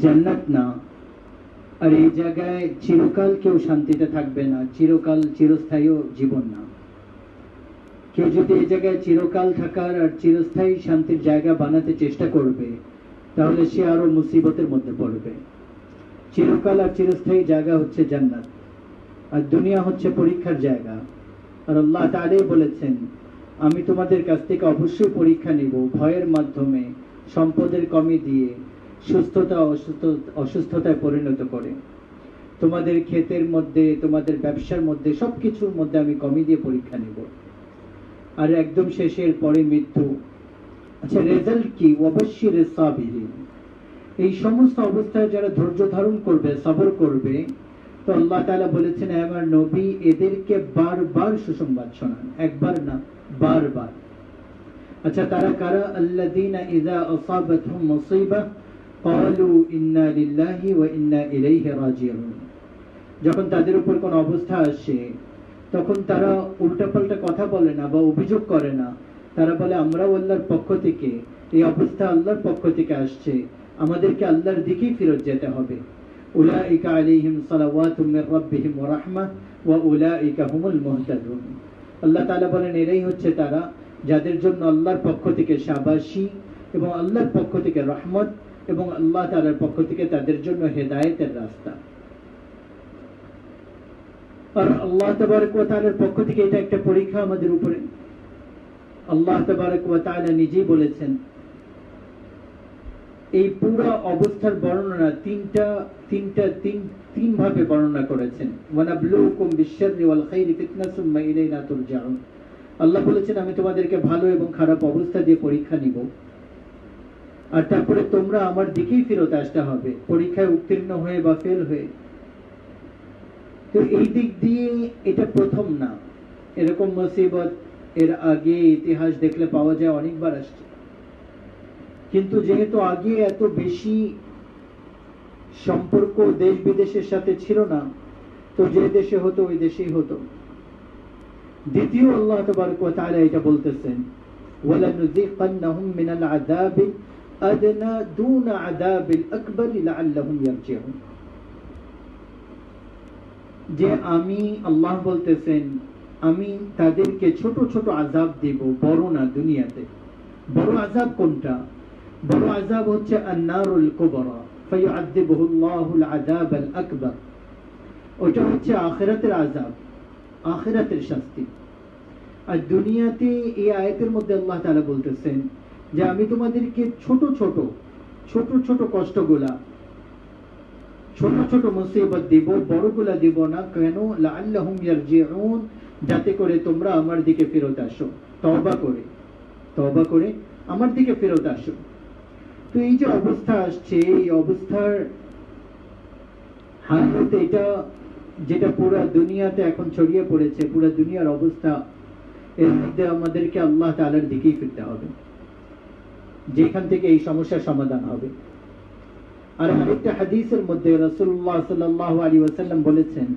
জান্নাত না। আর এই জায়গায় চিরকাল কেউ শান্তিতে থাকবে না, চিরকাল চিরস্থায়ী জীবন না। কেউ যদি এই জায়গায় চিরকাল থাকার আর চিরস্থায়ী শান্তির জায়গা বানাতে চেষ্টা করবে, তাহলে সে আরো মুসিবতের মধ্যে পড়বে। চিরকাল আর চিরস্থায়ী জায়গা হচ্ছে জান্নাত, আর দুনিয়া হচ্ছে পরীক্ষার জায়গা। আর আল্লাহ তাআলা বলেছেন, আমি তোমাদের কাছ থেকে অবশ্যই পরীক্ষা নিব, ভয়ের মাধ্যমে, সম্পদের কমি দিয়ে, সুস্থতা অসুস্থতায় পরিণত করে, তোমাদের ক্ষেতের মধ্যে, তোমাদের ব্যবসার মধ্যে, সবকিছুর মধ্যে আমি কমি দিয়ে পরীক্ষা নিব। আর একদম শেষের পরে মৃত্যু। আচ্ছা, রেজাল্ট কি? ওয়াবাশশিরিস সাবিরিন। এই সমস্ত অবস্থায় যারা ধৈর্য ধারণ করবে, সবর করবে, তো আল্লাহ তাআলা বলেছেন, আমার নবী এদেরকে বারবার সুসংবাদ শোনান, একবার না, বারবার। আচ্ছা, তারা কারা? আল্লাযীনা ইযা আসাবাতহুম মুসিবাহ ক্বালু ইন্না লিল্লাহি ওয়া ইন্না ইলাইহি রাজিউন। যখন তাদের উপর কোন অবস্থা আসে, তখন তারা উল্টাপাল্টা কথা বলে না বা অভিযোগ করে না। তারা বলে, আমরাও আল্লাহর পক্ষ থেকে, এই অবস্থা আল্লাহর পক্ষ থেকে আসছে, আমাদেরকে আল্লাহর দিকেই ফিরত যেতে হবে। উলাইকা আলাইহিম সালাওয়াতুম মির রাব্বিহিম ওয়া রাহমাহ ওয়া উলাইকা হুমুল মুহতাদুন। আল্লাহ তাআলা বলেন, এরাই হচ্ছে তারা যাদের জন্য আল্লাহর পক্ষ থেকে শাবাশী এবং আল্লাহর পক্ষ থেকে রহমত এবং আল্লাহ তাআলার পক্ষ থেকে তাদের জন্য হেদায়েতের রাস্তা। আর আল্লাহ তাবারক ওয়া তাআলার পক্ষ থেকে এটা একটা পরীক্ষা আমাদের উপরে। আল্লাহ তাবারক ওয়া তাআলা নিজেই বলেছেন, এই পুরো অবস্থার বর্ণনা তিন ভাবে বর্ণনা করেছেন। ওয়ানাবলুকুম বিশ-শাররি ওয়াল খাইরি ফিতনা সুম্মা ইলাইনা তুরজাউন। আল্লাহ বলেছেন, আমি তোমাদেরকে ভালো এবং খারাপ অবস্থা দিয়ে পরীক্ষা নিব, আর তারপরে তোমরা আমার দিকেই ফেরত আসতে হবে, পরীক্ষায় উত্তীর্ণ হয়ে বা ফেল হয়ে। তো এই দিক দিয়ে এটা প্রথম না, এরকম মুসিবত এর আগে ইতিহাস দেখলে পাওয়া যায়, অনেকবার আসছে। কিন্তু যেহেতু আগে এত বেশি সম্পর্ক দেশ বিদেশের সাথে ছিল না, তো যে দেশে হতো ওই দেশেই হতো। দ্বিতীয়, আল্লাহ তাবারক ওয়া তাআলা এটা বলতেছেন, ওয়ালানুযিকান্নাহুম মিনাল আযাবিল আদনা দুনা আযাবিল আকবার লাআল্লাহুম ইয়ারজিউন। যে আমি, আল্লাহ বলতেছেন, আমি তাদেরকে ছোট ছোট আযাব দেব, বড় না। দুনিয়াতে বড় আযাব কোনটা? বড় আযাব হচ্ছে আন-নারুল কুবরা ফায়ুআযিবুহুল্লাহুল আযাবাল আকবার। ওটা হচ্ছে আখিরাতের আযাব, আখিরাতের শাস্তি। আর দুনিয়াতে এই আয়াতের মধ্যে আল্লাহ তাআলা বলতেছেন যে আমি তোমাদেরকে ছোট ছোট কষ্টগুলা, ছোট ছোট মুসিবত দিব, বড়গুলা দিব না। কেন? লাআল্লাহুম ইয়ারজিউন, যাতে করে তোমরা আমার দিকে ফেরত আসো, তওবা করে আমার দিকে ফেরত আসো। তো এই যে অবস্থা আসছে, এই অবস্থার হালত এটা, যেটা পুরো দুনিয়াতে এখন ছড়িয়ে পড়েছে, পুরো দুনিয়ার অবস্থা, এর মধ্যে আমাদেরকে আল্লাহ তাআলার দিকেই ফিরতে হবে, যেখান থেকে এই সমস্যার সমাধান হবে। আর আরেকটা হাদিসের মধ্যে রাসূলুল্লাহ সাল্লাল্লাহু আলাইহি ওয়াসাল্লাম বলেছেন,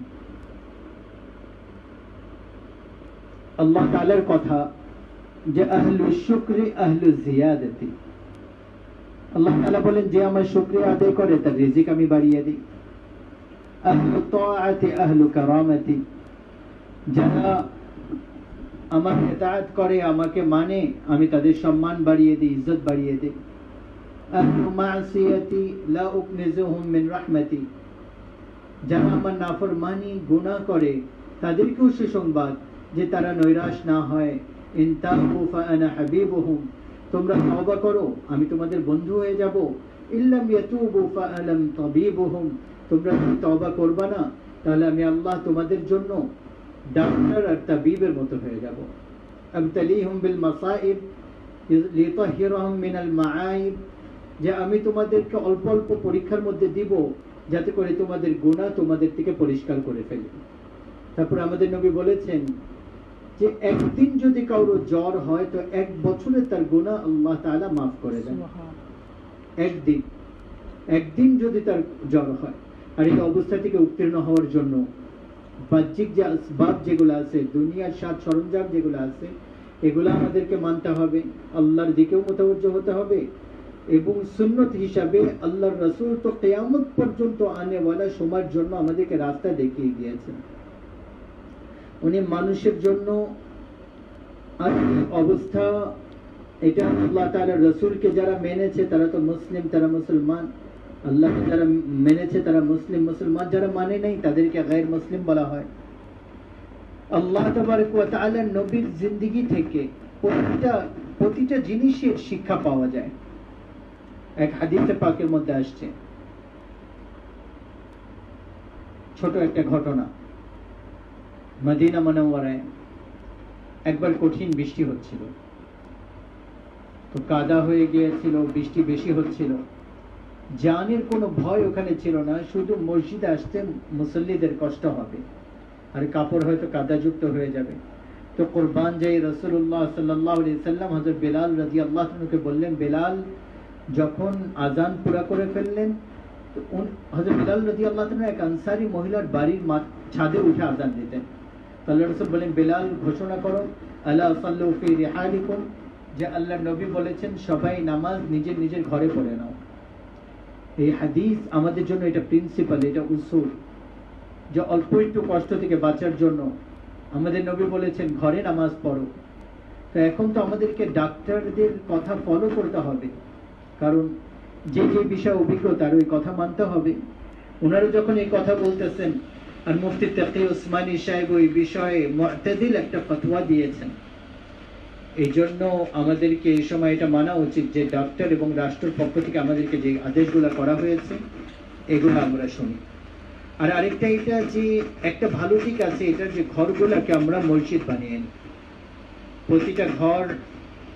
আল্লাহ তাআলার কথা, যে আহলুশ শুকরি আহলুজ জিয়াদাতি। আল্লাহ তাআলা বলেন, যে আমার শুকরিয়া আদায় করে তার রিজিক আমি বাড়িয়ে দিই। আহলু তাআতি আহলু কারামাতি, যারা আমার ইতাআত করে, আমাকে মানে, আমি তাদের সম্মান বাড়িয়ে দিই, ইজ্জত বাড়িয়ে দিই। আহলু মাসিয়াতি লা উকনিজুহুম মিন রাহমাতি, যারা আমার নাফরমানি, গুনাহ করে, তাদেরকেও সুসংবাদ যে তারা নৈরাশ না হয়। ইন তাবু ফাআনা হাবিবুহুম, তোমরা তওবা করো, আমি তোমাদের বন্ধু হয়ে যাব। ইল্লাম ইয়াতুবু ফাআলাম তাবিবুহুম, তোমরা যদি তওবা করবা না, তাহলে আমি আল্লাহ তোমাদের জন্য ডাক্তার আর তাবিবের মতো হয়ে যাব। আবতালিহুম বিল মাসাইব লিতাহহিরাহুম মিনাল মাআইব, যে আমি তোমাদেরকে অল্প অল্প পরীক্ষার মধ্যে দিব, যাতে করে তোমাদের গুনাহ তোমাদের থেকে পরিষ্কার করে ফেলে। তারপর আমাদের নবী বলেছেন যে একদিন যদি কারো জ্বর হয়, তো 1 বছরের তার গুনাহ আল্লাহ তাআলা মাফ করে দেন। একদিন যদি তার জ্বর হয়। আর এই অবস্থা থেকে উত্তীর্ণ হওয়ার জন্য বাহ্যিক যে আসবাব যেগুলো আছে, দুনিয়ার সাজ সরঞ্জাম যেগুলো আছে, এগুলো আমাদেরকে মানতে হবে, আল্লাহর দিকেও মুতাওয়াজ্জহ হতে হবে, এবং সুন্নত হিসাবে আল্লাহর রাসূল তো কিয়ামত পর্যন্ত আনেওয়ালা সময়ের জন্য আমাদেরকে রাস্তা দেখিয়ে গিয়েছেন। উনি মানুষের জন্য আর অবস্থা, এটা আল্লাহ তাআলার রাসূলকে যারা মেনেছে তারা তো মুসলিম, তারা মুসলমান। আল্লাহকে যারা মেনেছে তারা মুসলিম মুসলমান, যারা মানে নাই তাদেরকে গায়র মুসলিম বলা হয়। আল্লাহ তাবারক ওয়া তাআলার নবীর জিন্দেগি থেকে প্রতিটা জিনিসের শিক্ষা পাওয়া যায়। এক হাদিসে পাকের মধ্যে আসছে ছোট একটা ঘটনা। মদিনা মুনাওয়ারায় একবার কঠিন বৃষ্টি হচ্ছিল, তো কাদা হয়ে গিয়েছিল, বৃষ্টি বেশি হচ্ছিল। জানের কোনো ভয় ওখানে ছিল না, শুধু মসজিদে আসতে মুসল্লিদের কষ্ট হবে আর কাপড় হয়তো কাদাযুক্ত হয়ে যাবে। তো কুরবান যাই রাসূলুল্লাহ সাল্লাল্লাহু আলাইহি সাল্লাম হযরত বেলাল রাদিয়াল্লাহু আনহুকে বললেন, বেলাল যখন আজান পুরা করে ফেললেন, তো হযরত বেলাল রাদিয়াল্লাহু আনহু এক আনসারী মহিলার বাড়ির ছাদে উঠে আজান দিতেন। আল্লাহর রাসূল বলেন, বেলাল ঘোষণা করো, আলা সাল্লু ফি রিহালিকুম, যে আল্লাহর নবী বলেছেন সবাই নামাজ নিজের নিজের ঘরে পড়ে নাও। এই হাদিস আমাদের জন্য এটা প্রিন্সিপাল, এটা উসুল, যে অল্প একটু কষ্ট থেকে বাঁচার জন্য আমাদের নবী বলেছেন ঘরে নামাজ পড়ো। তো এখন তো আমাদেরকে ডাক্তারদের কথা ফলো করতে হবে, কারণ যে যে বিষয়ে অভিজ্ঞতা আর ওই কথা মানতে হবে। ওনারা যখন এই কথা বলতেছেন, আর মুফতি তাকি উসমানী সাহেব ওই বিষয়ে মুতাদিল একটা ফতোয়া দিয়েছেন, এই জন্য আমাদেরকে এই সময় এটা মানা উচিত যে ডাক্তার এবং রাষ্ট্রের পক্ষ থেকে আমাদেরকে যে আদেশগুলো করা হয়েছে এগুলো আমরা শুনি। আর আরেকটা এটা যে একটা ভালো দিক আছে এটার, যে ঘরগুলোকে আমরা মসজিদ বানিয়ে নিই, প্রতিটা ঘর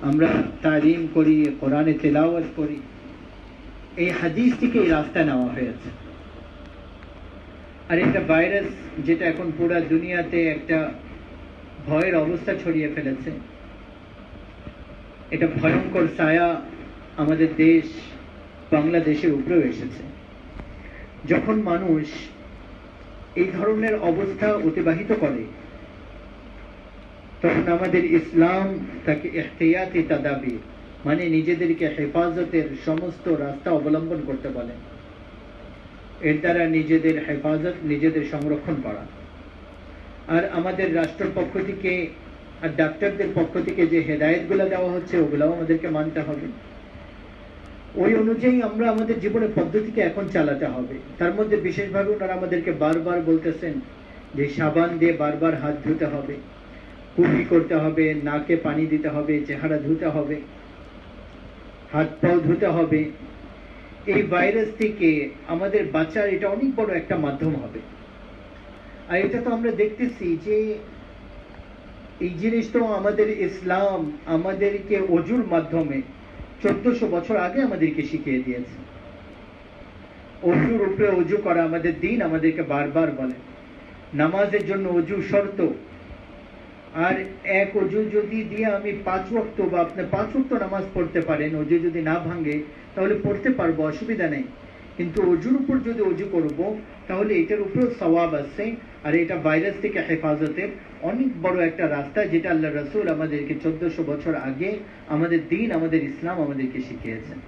আমরা তালিম করি, কোরআনে তেলাওয়াত করি। এই হাদিস থেকে এই রাস্তা নেওয়া হয়েছে। আর একটা ভাইরাস যেটা এখন পুরো দুনিয়াতে একটা ভয়ের অবস্থা ছড়িয়ে ফেলেছে, এটা ভয়ঙ্কর ছায়া আমাদের দেশ বাংলাদেশের উপরেও এসেছে। যখন মানুষ এই ধরনের অবস্থা অতিবাহিত করে, তখন আমাদের ইসলাম তাকে ইহতিয়াতি তাদাবির, মানে নিজেদেরকে হেফাজতের সমস্ত রাস্তা অবলম্বন করতে বলে। এর দ্বারা নিজেদের হেফাজত, নিজেদের সংরক্ষণ করা। আর আমাদের রাষ্ট্রের পক্ষ থেকে আর ডাক্তারদের পক্ষ থেকে যে হেদায়েতগুলো দেওয়া হচ্ছে ওগুলাও আমাদেরকে মানতে হবে। ওই অনুযায়ী আমরা আমাদের জীবনের পদ্ধতিকে এখন চালাতে হবে। তার মধ্যে বিশেষভাবে ওনারা আমাদেরকে বারবার বলতেছেন যে সাবান দিয়ে বারবার হাত ধুতে হবে, কুলি করতে হবে, নাকে পানি দিতে হবে, চেহারা ধুতে হবে, হাত পাও ধুতে হবে। এই ভাইরাস থেকে আমাদের বাঁচার এটা অনেক বড় একটা মাধ্যম হবে। আর এটা তো আমরা দেখতেছি যে এই জিনিস তো আমাদের ইসলাম আমাদেরকে অজুর মাধ্যমে 1400 বছর আগে আমাদেরকে শিখিয়ে দিয়েছে। অজুর উপরে অজু করা আমাদের দিন আমাদেরকে বারবার বলে। নামাজের জন্য অজু শর্ত। আর এক অজু যদি দিয়ে আমি 5 ওয়াক্ত বা আপনি 5 ওয়াক্ত নামাজ পড়তে পারেন, অজু যদি না ভাঙে তাহলে পড়তে পারবো, অসুবিধা নেই। কিন্তু অজুর উপর যদি অজু করব তাহলে এটার উপরেও সওয়াব আছে। আর এটা ভাইরাস থেকে হেফাজতের অনেক বড় একটা রাস্তা, যেটা আল্লাহ রাসূল আমাদেরকে 1400 বছর আগে আমাদের দিন, আমাদের ইসলাম আমাদেরকে শিখিয়েছেন।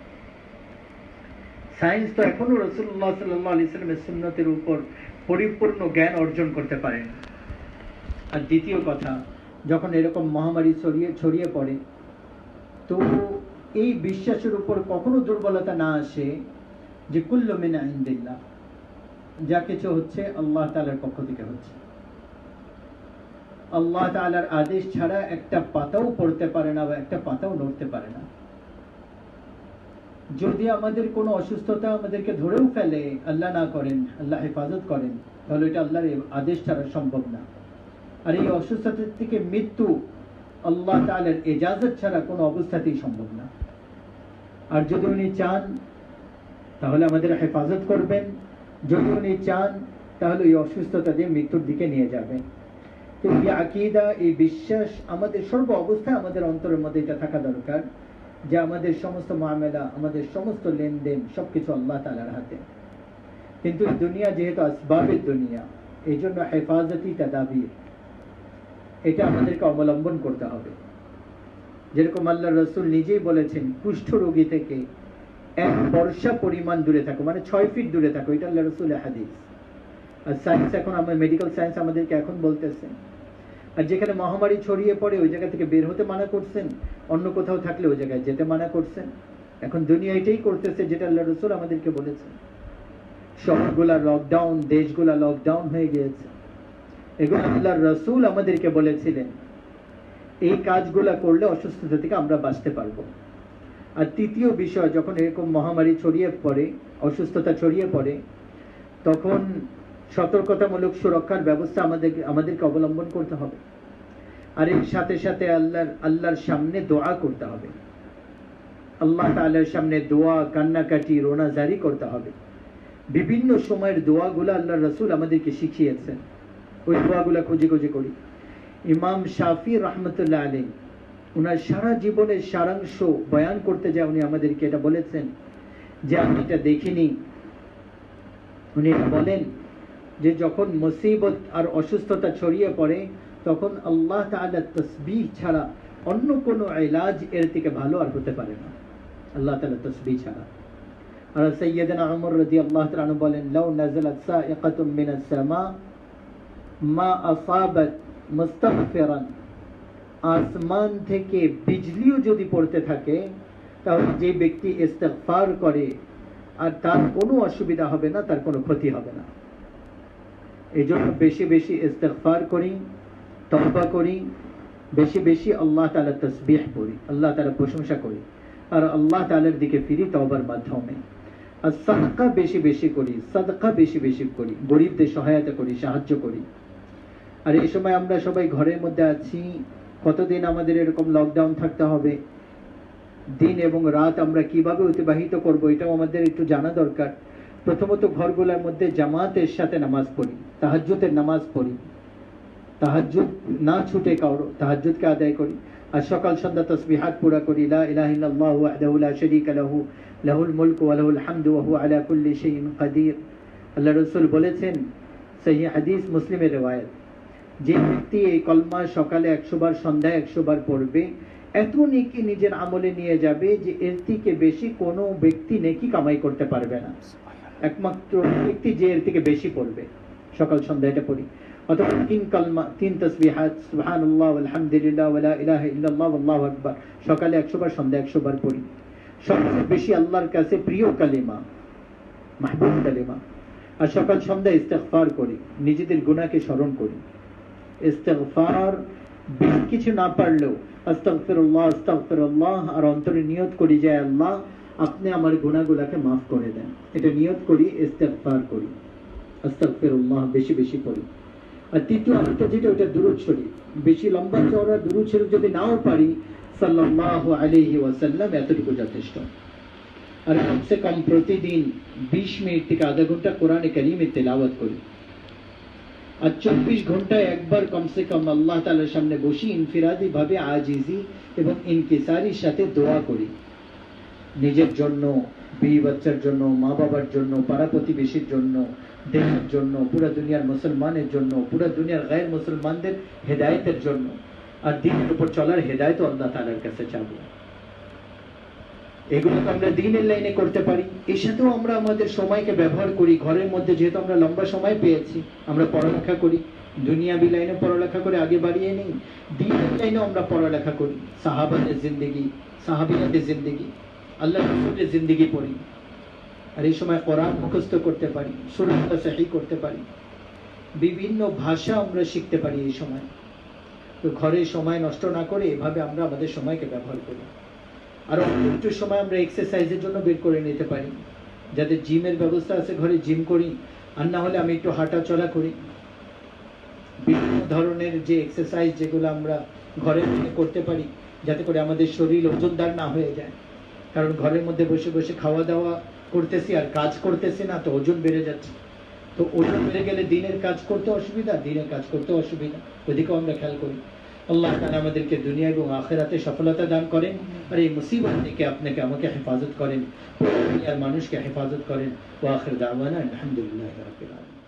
সায়েন্স তো এখনো রাসূলুল্লাহ সাল্লাল্লাহু আলাইহি ওয়াসাল্লামের সুন্নতের উপর পরিপূর্ণ জ্ঞান অর্জন করতে পারেন। আর দ্বিতীয় কথা, যখন এরকম মহামারী ছড়িয়ে পড়ে, তো এই বিশ্বাসের উপর কখনো দুর্বলতা না আসে যে কুল্লু মিন ইনদিল্লাহ, যা কিছু হচ্ছে আল্লাহ তাআলার পক্ষ থেকে হচ্ছে। আল্লাহ তাআলার আদেশ ছাড়া একটা পাতাও পড়তে পারে না বা একটা পাতাও নড়তে পারে না। যদি আমাদের কোনো অসুস্থতা আমাদেরকে ধরেও ফেলে, আল্লাহ না করেন, আল্লাহ হেফাজত করেন, তাহলে এটা আল্লাহর আদেশ ছাড়া সম্ভব না। আর এই অসুস্থতা থেকে মৃত্যু আল্লাহ তাআলার ইজাজত ছাড়া কোনো অবস্থাতেই সম্ভব না। আর যদি উনি চান তাহলে আমাদের হেফাজত করবেন, যদি উনি চান তাহলে এই অসুস্থতা দিয়ে মৃত্যুর দিকে নিয়ে যাবেন। তো এই আকীদা, এই বিশ্বাস আমাদের সর্ব অবস্থায় আমাদের অন্তরের মধ্যে এটা থাকা দরকার যে আমাদের সমস্ত মামলা, আমাদের সমস্ত লেনদেন সবকিছু আল্লাহ তাআলার হাতে। কিন্তু দুনিয়া যেহেতু আসবাবের দুনিয়া, এই জন্য হেফাজতি তাদাবির এটা আমাদেরকে অবলম্বন করতে হবে। যেরকম আল্লাহ রাসূল নিজেই বলেছেন কুষ্ঠ রোগী থেকে এক বর্ষা পরিমাণ দূরে থাকো, মানে 6 ফিট দূরে থাকো। এটা আল্লাহ রাসূলের হাদিস। আর সায়েন্স এখন, আমার মেডিকেল সায়েন্স আমাদেরকে এখন বলতেছে। আর যেখানে মহামারী ছড়িয়ে পড়ে ওই জায়গা থেকে বের হতে মানা করছেন, অন্য কোথাও থাকলে ওই জায়গায় যেতে মানা করছেন। এখন দুনিয়া এটাই করতেছে যেটা আল্লাহ রাসূল আমাদেরকে বলেছেন। শহরগুলা লকডাউন, দেশগুলা লকডাউন হয়ে গিয়েছে। এগুলো আল্লাহর রাসূল আমাদেরকে বলেছিলেন এই কাজগুলা করলে অসুস্থতা থেকে আমরা বাঁচতে পারবো। আর তৃতীয় বিষয়, যখন এরকম মহামারী ছড়িয়ে পড়ে, অসুস্থতা ছড়িয়ে পড়ে, তখন সতর্কতামূলক সুরক্ষার ব্যবস্থা আমাদেরকে অবলম্বন করতে হবে। আর এর সাথে সাথে আল্লাহর সামনে দোয়া করতে হবে। আল্লাহ তাআলার সামনে দোয়া, কান্নাকাটি, রোনাজারি করতে হবে। বিভিন্ন সময়ের দোয়াগুলো আল্লাহর রাসূল আমাদেরকে শিখিয়েছেন, ওই দোয়াগুলো খুঁজে খুঁজে করি। ইমাম শাফি রাহমাতুল্লাহ আলাইহি ওনার সারা জীবনের সারাংশ বয়ান করতে যায় উনি আমাদেরকে এটা বলেছেন যে আমি এটা দেখিনি। উনি বলেন যে যখন মুসিবত আর অসুস্থতা ছড়িয়ে পড়ে তখন আল্লাহ তাআলা তাসবিহ ছাড়া অন্য কোনো ইলাজ এর থেকে ভালো আর হতে পারে না, আল্লাহ তাআলা তাসবিহ ছাড়া। আর সাইয়্যিদনা ওমর রাদিয়াল্লাহু তাআলা আনহু বলেন, লাউ নাযালাত সাইকাতুম মিনাস সামা মা আসাবাত মুস্তাগফিরান, আসমান থেকে বিজলিও যদি পড়তে থাকে তাহলে যে ব্যক্তি ইস্তিগফার করে আর তার কোনো অসুবিধা হবে না, তার কোনো ক্ষতি হবে না। এই জন্য বেশি বেশি ইস্তিগফার করি, তওবা করি, বেশি বেশি আল্লাহ তাআলার তাসবিহ করি, আল্লাহ তাআলার প্রশংসা করি, আর আল্লাহ তাআলার দিকে ফিরি তওবার মাধ্যমে। আর সাদকা বেশি বেশি করি, সাদকা বেশি বেশি করি, গরিবদের সহায়তা করি, সাহায্য করি। আর এই সময় আমরা সবাই ঘরের মধ্যে আছি, কতদিন আমাদের এরকম লকডাউন থাকতে হবে, দিন এবং রাত আমরা কিভাবে অতিবাহিত করব এটাও আমাদের একটু জানা দরকার। প্রথমত ঘরগুলোর মধ্যে জামাতের সাথে নামাজ পড়ি, তাহাজ্জুদের নামাজ পড়ি, তাহাজ্জুদ না ছুটে কারো তাহাজ্জুদকে আদায় করি। আর সকাল সন্ধ্যা তাসবিহাত পুরা করি, লা ইলাহা ইল্লাল্লাহু ওয়াহদাহু লা শারীকা লাহু লাহুল মুলকু ওয়া লাহুল হামদু ওয়া হুয়া আলা কুল্লি শাইইন কাদির। আল্লাহ রাসূল বলেছেন, সহিহ হাদিস, মুসলিমের riwayat, যে ব্যক্তি এই কলমা সকালে 100 বার, সন্ধ্যায় 100 বার পড়বে, এত নেকি নিজের আমলে নিয়ে যাবে যে এর থেকে বেশি কোনো ব্যক্তি নেকি কামাই করতে পারবে না। একমাত্র ব্যক্তি যে এর থেকে বেশি পড়বে, সকাল সন্ধ্যা এটা পড়ি। অথবা 3 কলমা, 3 তাসবিহাত, সুবহানাল্লাহ আলহামদুলিল্লাহ ওয়া লা ইলাহা ইল্লাল্লাহ আল্লাহু আকবার, সকালে 100 বার, সন্ধ্যায় 100 বার পড়ি। সবচেয়ে বেশি আল্লাহর কাছে প্রিয় কালিমা, মাহবুব কালিমা। আর সকাল সন্ধ্যায় ইস্তিগফার করি, নিজেদের গুনাহকে স্মরণ করি। ইস্তিগফার বেশি কিছু না পারলেও আস্তাগফিরুল্লাহ আস্তাগফিরুল্লাহ আর অন্তরে নিয়ত করি যে আল্লাহ আপনি আমার গুনাহগুলোকে মাফ করে দেন, এটা নিয়ত করি, ইস্তিগফার করি, আস্তাগফিরুল্লাহ বেশি বেশি পড়ি। আর তৃতীয় আমলটা যেটা, ওটা দুরূদ শরীফ, বেশি লম্বা চওড়া দুরূদ শরীফ যদি নাও পারি, সাল্লাল্লাহু আলাইহি ওয়াসাল্লাম, এতটুকু যথেষ্ট। আর কমসে কম প্রতিদিন 20 মিনিট থেকে আধা ঘন্টা কোরআনে কারীমে তেলাওয়াত করি। আর 24 ঘন্টায় একবার কমসে কম আল্লাহ তাআলার সামনে বসি, ইনফিরাদি ভাবে আজিজি এবং ইনকিসারির সাথে দোয়া করি, নিজের জন্য, বিবি বাচ্চার জন্য, মা বাবার জন্য, পাড়া প্রতিবেশীর জন্য, দেশের জন্য, পুরো দুনিয়ার মুসলমানের জন্য, পুরো দুনিয়ার গায়র মুসলমানদের হেদায়েতের জন্য। আর দ্বীনের উপর চলার হেদায়েতও আল্লাহ তাআলার কাছে চাবো। এগুলো তো আমরা দ্বীনের লাইনে করতে পারি। এর সাথেও আমরা আমাদের সময়কে ব্যবহার করি। ঘরের মধ্যে যেহেতু আমরা লম্বা সময় পেয়েছি, আমরা পড়ালেখা করি, দুনিয়াবি লাইনে পড়ালেখা করে আগে বাড়িয়ে নেই, দ্বীনের লাইনেও আমরা পড়ালেখা করি। সাহাবাদের জিন্দেগি, সাহাবিয়াদের জিন্দেগি, আল্লাহ রাসূলের জিন্দেগি পড়ি। আর এই সময় কোরআন মুখস্থ করতে পারি, সূরা সহিহ করতে পারি, বিভিন্ন ভাষা আমরা শিখতে পারি এই সময়। তো ঘরে সময় নষ্ট না করে এভাবে আমরা আমাদের সময়কে ব্যবহার করি। আর একটু সময় আমরা এক্সারসাইজের জন্য বের করে নিতে পারি। যাদের জিমের ব্যবস্থা আছে ঘরে জিম করি, আর না হলে আমি একটু হাঁটা চলা করি। বিভিন্ন ধরনের যে এক্সারসাইজ যেগুলো আমরা ঘরের মধ্যে করতে পারি, যাতে করে আমাদের শরীর ওজনদার না হয়ে যায়। কারণ ঘরের মধ্যে বসে বসে খাওয়া দাওয়া করতেছি আর কাজ করতেছি না, তো ওজন বেড়ে যাচ্ছে। তো ওজন বেড়ে গেলে দিনের কাজ করতে অসুবিধা, দিনের কাজ করতে অসুবিধা, ওদিকেও আমরা খেয়াল করি। আল্লাহ তাআলা আমাদেরকে দুনিয়া এবং আখিরাতে সফলতা দান করেন, আর এই মুসিবত থেকে আপনাকে আমাকে হেফাজত করেন, দুনিয়ার মানুষকে হেফাজত করেন। ওয়া আখির দাওয়ানা আলহামদুলিল্লাহি রাব্বিল আলামিন।